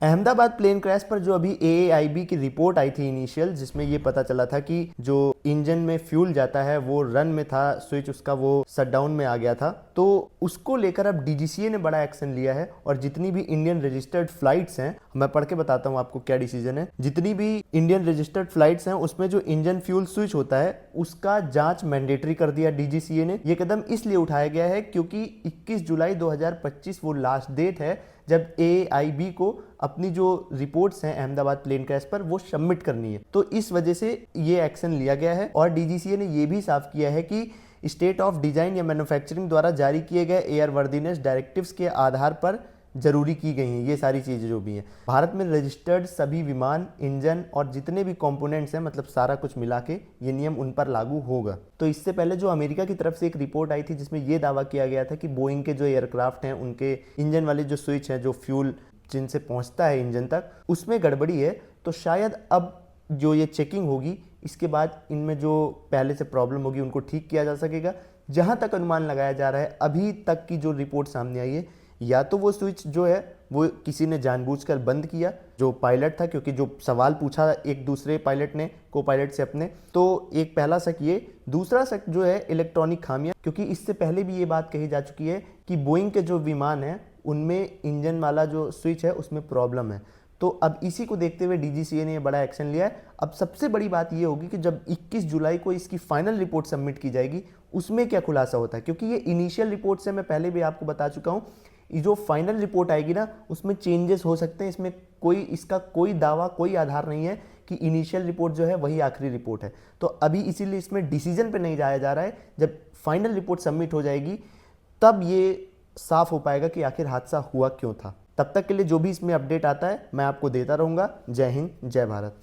Ahmedabad plane crash पर जो अभी एएआईबी की रिपोर्ट आई थी इनिशियल, जिसमें ये पता चला था कि जो इंजन में फ्यूल जाता है वो रन में था, स्विच उसका वो शटडाउन में आ गया था। तो उसको लेकर अब डीजीसीए ने बड़ा एक्शन लिया है और जितनी भी इंडियन रजिस्टर्ड फ्लाइट्स हैं, मैं पढ़ के बताता हूँ आपको क्या डिसीजन है। जितनी भी इंडियन रजिस्टर्ड फ्लाइट्स हैं उसमें जो इंजन फ्यूल स्विच होता है उसका जांच मैंडेटरी कर दिया डीजीसीए ने। ये कदम इसलिए उठाया गया है क्योंकि 21 जुलाई 2025 वो लास्ट डेट है जब एआईबी को अपनी जो रिपोर्ट्स हैं अहमदाबाद प्लेन क्रैश पर वो सबमिट करनी है। तो इस वजह से ये एक्शन लिया गया है और डीजीसीए ने ये भी साफ किया है कि स्टेट ऑफ डिजाइन या मैन्युफैक्चरिंग द्वारा जारी किए गए एयरवर्दीनेस डायरेक्टिव्स के आधार पर जरूरी की गई हैं ये सारी चीज़ें जो भी हैं। भारत में रजिस्टर्ड सभी विमान, इंजन और जितने भी कंपोनेंट्स हैं, मतलब सारा कुछ मिला के ये नियम उन पर लागू होगा। तो इससे पहले जो अमेरिका की तरफ से एक रिपोर्ट आई थी जिसमें ये दावा किया गया था कि बोइंग के जो एयरक्राफ्ट हैं उनके इंजन वाले जो स्विच हैं, जो फ्यूल जिनसे पहुंचता है इंजन तक, उसमें गड़बड़ी है। तो शायद अब जो ये चेकिंग होगी इसके बाद इनमें जो पहले से प्रॉब्लम होगी उनको ठीक किया जा सकेगा। जहां तक अनुमान लगाया जा रहा है अभी तक की जो रिपोर्ट सामने आई है, या तो वो स्विच जो है वो किसी ने जानबूझकर बंद किया जो पायलट था, क्योंकि जो सवाल पूछा एक दूसरे पायलट ने को पायलट से अपने, तो एक पहला शक ये। दूसरा शक जो है इलेक्ट्रॉनिक खामियां, क्योंकि इससे पहले भी ये बात कही जा चुकी है कि बोइंग के जो विमान हैं उनमें इंजन वाला जो स्विच है उसमें प्रॉब्लम है। तो अब इसी को देखते हुए डीजीसीए ने ये बड़ा एक्शन लिया है। अब सबसे बड़ी बात ये होगी कि जब 21 जुलाई को इसकी फाइनल रिपोर्ट सबमिट की जाएगी उसमें क्या खुलासा होता है, क्योंकि ये इनिशियल रिपोर्ट से मैं पहले भी आपको बता चुका हूँ, ये जो फाइनल रिपोर्ट आएगी ना उसमें चेंजेस हो सकते हैं। इसमें इसका कोई दावा, कोई आधार नहीं है कि इनिशियल रिपोर्ट जो है वही आखिरी रिपोर्ट है। तो अभी इसीलिए इसमें डिसीजन पे नहीं जाया जा रहा है। जब फाइनल रिपोर्ट सबमिट हो जाएगी तब ये साफ हो पाएगा कि आखिर हादसा हुआ क्यों था। तब तक के लिए जो भी इसमें अपडेट आता है मैं आपको देता रहूंगा। जय हिंद, जय भारत।